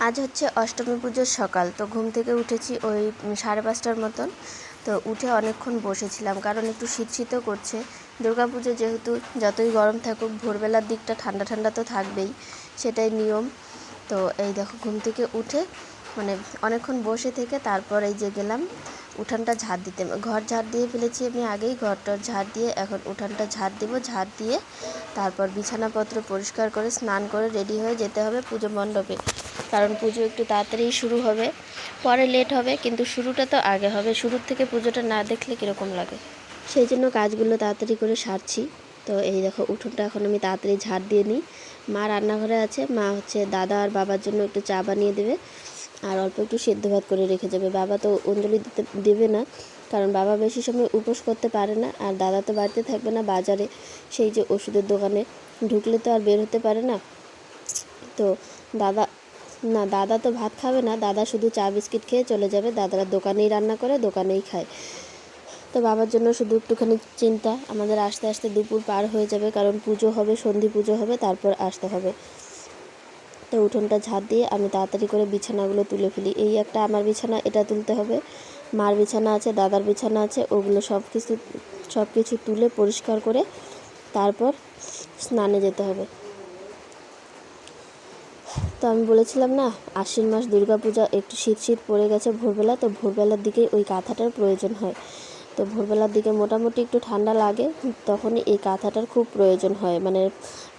আজ হচ্ছে অষ্টমী পুজোর সকাল। তো ঘুম থেকে উঠেছি ওই 5:30টার মতন। তো উঠে অনেকক্ষণ বসেছিলাম, কারণ একটু শীত শীতও করছে। দুর্গাপুজো যেহেতু, যতই গরম থাকুক ভোরবেলার দিকটা ঠান্ডা ঠান্ডা তো থাকবেই, সেটাই নিয়ম। তো এই দেখো, ঘুম থেকে উঠে মানে অনেকক্ষণ বসে থেকে তারপর এই যে গেলাম উঠানটা ঝাড় দিতে। ঘর ঝাড় দিয়ে ফেলেছি আমি আগেই, ঘরটার ঝাড় দিয়ে এখন উঠানটা ঝাড় দেবো। ঝাড় দিয়ে তারপর বিছানাপত্র পরিষ্কার করে স্নান করে রেডি হয়ে যেতে হবে পুজো মণ্ডপে, কারণ পুজো একটু তাড়াতাড়ি শুরু হবে। পরে লেট হবে, কিন্তু শুরুটা তো আগে হবে। শুরুর থেকে পুজোটা না দেখলে কীরকম লাগে, সেই জন্য কাজগুলো তাড়াতাড়ি করে সারছি। তো এই দেখো, উঠোনটা এখন আমি তাড়াতাড়ি ঝাড় দিয়ে নিই। মা রান্নাঘরে আছে, মা হচ্ছে দাদা আর বাবার জন্য একটু চা বানিয়ে দেবে, আর অল্প একটু সেদ্ধ ভাত করে রেখে যাবে। বাবা তো অঞ্জলি দেবে না, কারণ বাবা বেশি সময় উপোস করতে পারে না, আর দাদা তো বাড়িতে থাকবে না, বাজারে সেই যে ওষুধের দোকানে ঢুকলে তো আর বের হতে পারে না। তো দাদা তো ভাত খাবে না, দাদা শুধু চা বিস্কিট খেয়ে চলে যাবে। দাদারা দোকানেই রান্না করে, দোকানেই খায়। তো বাবার জন্য শুধু একটুখানি চিন্তা। আমাদের আস্তে আস্তে দুপুর পার হয়ে যাবে, কারণ পুজো হবে, সন্ধি পুজো হবে, তারপর আসতে হবে। তো উঠোনটা ঝাড় দিয়ে আমি তাড়াতাড়ি করে বিছানাগুলো তুলে ফেলি। এই একটা আমার বিছানা, এটা তুলতে হবে। মার বিছানা আছে, দাদার বিছানা আছে, ওগুলো সব কিছু তুলে পরিষ্কার করে তারপর স্নানে যেতে হবে। তো আমি বলেছিলাম না, আশ্বিন মাস দুর্গাপূজা, একটু শীত শীত পড়ে গেছে ভোরবেলা। তো ভোরবেলার দিকেই ওই কাঁথাটার প্রয়োজন হয়। তো ভোরবেলার দিকে মোটামুটি একটু ঠান্ডা লাগে, তখনই এই কাঁথাটার খুব প্রয়োজন হয়। মানে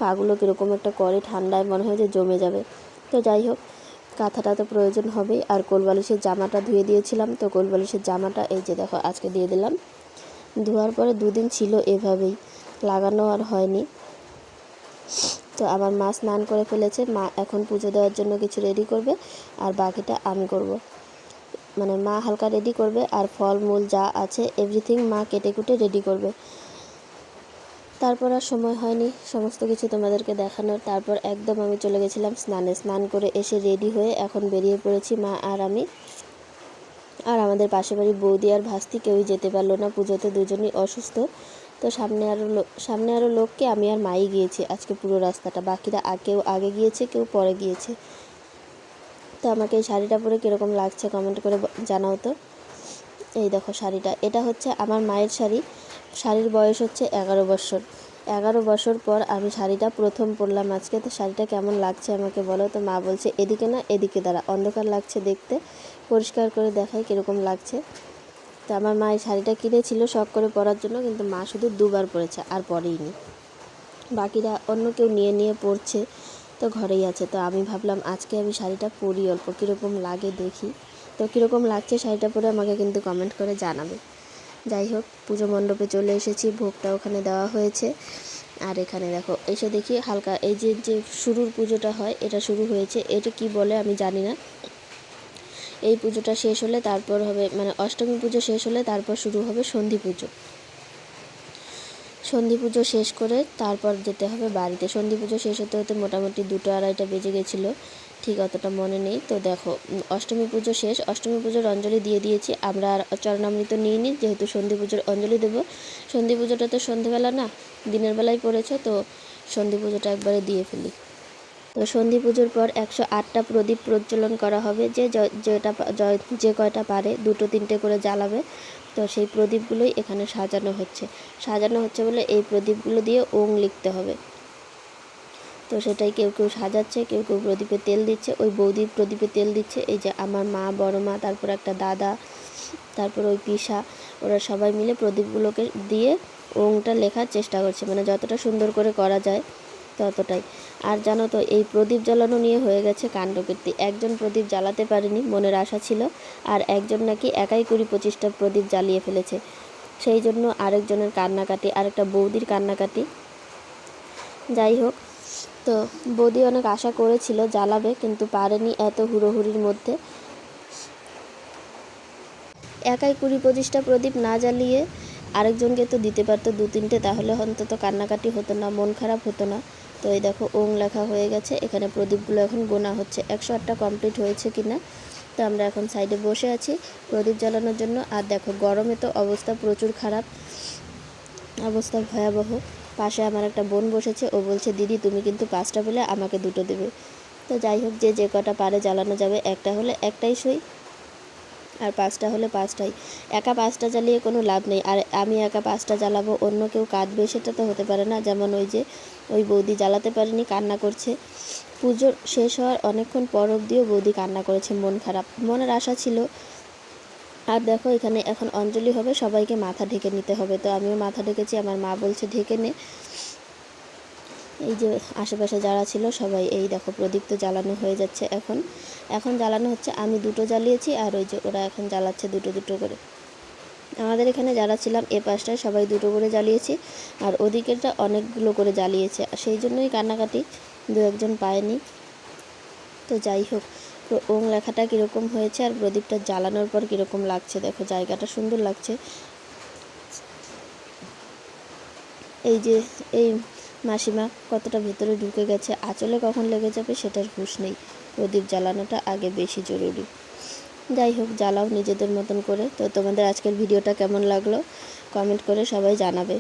পাগুলো কীরকম একটা করে, ঠান্ডায় মনে হয় যে জমে যাবে। তো যাই হোক, কাঁথাটা তো প্রয়োজন হবেই। আর কোলবালিশের জামাটা ধুয়ে দিয়েছিলাম, তো কোলবালিশের জামাটা এই যে দেখো আজকে দিয়ে দিলাম। ধোয়ার পরে 2 দিন ছিল এভাবেই, লাগানো আর হয়নি। তো আমার মা স্নান করে ফেলেছে। মা এখন পুজো দেওয়ার জন্য কিছু রেডি করবে, আর বাকিটা আমি করব। মানে মা হালকা রেডি করবে, আর ফলমূল যা আছে এভরিথিং মা কেটে কুটে রেডি করবে। তারপর আর সময় হয়নি সমস্ত কিছু তোমাদেরকে দেখানোর। তারপর একদম আমি চলে গেছিলাম স্নানে। স্নান করে এসে রেডি হয়ে এখন বেরিয়ে পড়েছি মা আর আমি। আর আমাদের পাশে বাড়ি বৌদি আর ভাস্তি কেউই যেতে পারলো না পুজোতে, দুজনই অসুস্থ। তো সামনে আরও লোককে, আমি আর মাই গিয়েছি আজকে পুরো রাস্তাটা। বাকিরা কেউ আগে গিয়েছে, কেউ পরে গিয়েছে। তো আমাকে এই শাড়িটা পরে কীরকম লাগছে কমেন্ট করে জানাও তো। এই দেখো শাড়িটা, এটা হচ্ছে আমার মায়ের শাড়ি। শাড়ির বয়স হচ্ছে 11 বছর। 11 বছর পর আমি শাড়িটা প্রথম পরলাম আজকে। তো শাড়িটা কেমন লাগছে আমাকে বলো। তো মা বলছে এদিকে না, এদিকে দাঁড়া, অন্ধকার লাগছে দেখতে, পরিষ্কার করে দেখাই কীরকম লাগছে। তো আমার মা এই শাড়িটা কিনেছিল শখ করে পরার জন্য, কিন্তু মা শুধু 2 বার পরেছে, আর পরেইনি। বাকিরা অন্য কেউ নিয়ে পরছে, তো ঘরেই আছে। তো আমি ভাবলাম আজকে আমি শাড়িটা পরি, অল্প কীরকম লাগে দেখি। তো কীরকম লাগছে শাড়িটা পরে আমাকে কিন্তু কমেন্ট করে জানাবে। যাই হোক, পুজো মণ্ডপে চলে এসেছি, ভোগটা ওখানে দেওয়া হয়েছে। আর এখানে দেখো এসে দেখি হালকা এই যে শুরুর পুজোটা হয়, এটা শুরু হয়েছে। এটা কি বলে আমি জানি না। এই পুজোটা শেষ হলে তারপর হবে, মানে অষ্টমী পুজো শেষ হলে তারপর শুরু হবে সন্ধি পুজো। সন্ধি পুজো শেষ করে তারপর যেতে হবে বাড়িতে। সন্ধি পুজো শেষ হতে হতে মোটামুটি 2-2:30 বেজে গেছিলো, ঠিক অতটা মনে নেই। তো দেখো, অষ্টমী পুজো শেষ। অষ্টমী পুজোর অঞ্জলি দিয়ে দিয়েছি আমরা, আর চরণামৃত নিইনি, যেহেতু সন্ধি পুজোর অঞ্জলি দেবো। সন্ধি পুজোটা তো সন্ধেবেলা না, দিনের বেলায় পড়েছে, তো সন্ধি পুজোটা একবারে দিয়ে ফেলি। তো সন্ধি পুজোর পর 108টা প্রদীপ প্রজ্বলন করা হবে। যে কয়টা পারে 2-3টে করে জ্বালাবে। তো সেই প্রদীপগুলোই এখানে সাজানো হচ্ছে বলে এই প্রদীপগুলো দিয়ে ওং লিখতে হবে। তো সেটাই কেউ সাজাচ্ছে, কেউ প্রদীপে তেল দিচ্ছে। ওই বৌদির প্রদীপে তেল দিচ্ছে, এই যে আমার মা, বড় মা, তারপর একটা দাদা, তারপর ওই পিসা, ওরা সবাই মিলে প্রদীপগুলোকে দিয়ে ওংটা লেখার চেষ্টা করছে, মানে যতটা সুন্দর করে করা যায় ততটাই। আর জানো তো, এই প্রদীপ জ্বালানো নিয়ে হয়ে গেছে কাণ্ডকীর্তি। একজন প্রদীপ জ্বালাতে পারেনি, মনের আশা ছিল, আর একজন নাকি একাই 20-25টা প্রদীপ জ্বালিয়ে ফেলেছে। সেই জন্য আরেকজনের কান্নাকাটি, আরেকটা বৌদির কান্নাকাটি। যাই হোক, তো বৌদি অনেক আশা করেছিল জ্বালাবে, কিন্তু পারেনি এত হুড়োহুড়ির মধ্যে। একাই 20-25টা প্রদীপ না জ্বালিয়ে আরেকজনকে তো দিতে পারতো 2-3টে, তাহলে অন্তত কান্নাকাটি হতো না, মন খারাপ হতো না। তো এই দেখো ওং লেখা হয়ে গেছে। এখানে প্রদীপগুলো এখন গোনা হচ্ছে 108টা কমপ্লিট হয়েছে কিনা। তো আমরা এখন সাইডে বসে আছি প্রদীপ জ্বালানোর জন্য। আর দেখো গরমে তো অবস্থা প্রচুর খারাপ, অবস্থা ভয়াবহ। পাশে আমার একটা বোন বসেছে, ও বলছে দিদি তুমি কিন্তু 5টা পেলে আমাকে 2টো দেবে। তো যাই হোক, যে কটা পারে জ্বালানো যাবে, একটা হলে একটাই সই, আর 5টা হলে 5টাই। একা 5টা জ্বালিয়ে কোনো লাভ নেই। আর আমি একা 5টা জ্বালাবো, অন্য কেউ কাঁদবে, সেটা তো হতে পারে না। যেমন ওই বৌদি জ্বালাতে পারেনি, কান্না করছে। পুজোর শেষ হওয়ার অনেকক্ষণ পর অবধিও বৌদি কান্না করেছে, মন খারাপ। মনের আশা ছিল। আর দেখো এখানে এখন অঞ্জলি হবে, সবাইকে মাথা ঢেকে নিতে হবে। তো আমিও মাথা ঢেকেছি, আমার মা বলছে ঢেকে নে। এই যে আশেপাশে যারা ছিল সবাই, এই দেখো প্রদীপ তো জ্বালানো হয়ে যাচ্ছে। এখন জ্বালানো হচ্ছে। আমি 2টো জ্বালিয়েছি, আর ওই যে ওরা এখন জ্বালাচ্ছে 2টো করে। আমাদের এখানে যারা ছিলাম এ পাশটায় সবাই 2টো করে জ্বালিয়েছি, আর ওদিকেরটা অনেকগুলো করে জ্বালিয়েছে। সেই জন্যই কান্নাকাটি, 2-1জন পায়নি। তো যাই হোক, ওং লেখাটা কীরকম হয়েছে আর প্রদীপটা জ্বালানোর পর কীরকম লাগছে দেখো, জায়গাটা সুন্দর লাগছে। এই মাসিমা কতটা ভেতরে ঢুকে গেছে, আঁচলে কখন লেগে যাবে সেটার হুঁশ নেই। প্রদীপ জ্বালানোটা আগে বেশি জরুরি। যাই হোক, জ্বালাও নিজেদের মতন করে। তো তোমাদের আজকের ভিডিওটা কেমন লাগলো কমেন্ট করে সবাই জানাবে।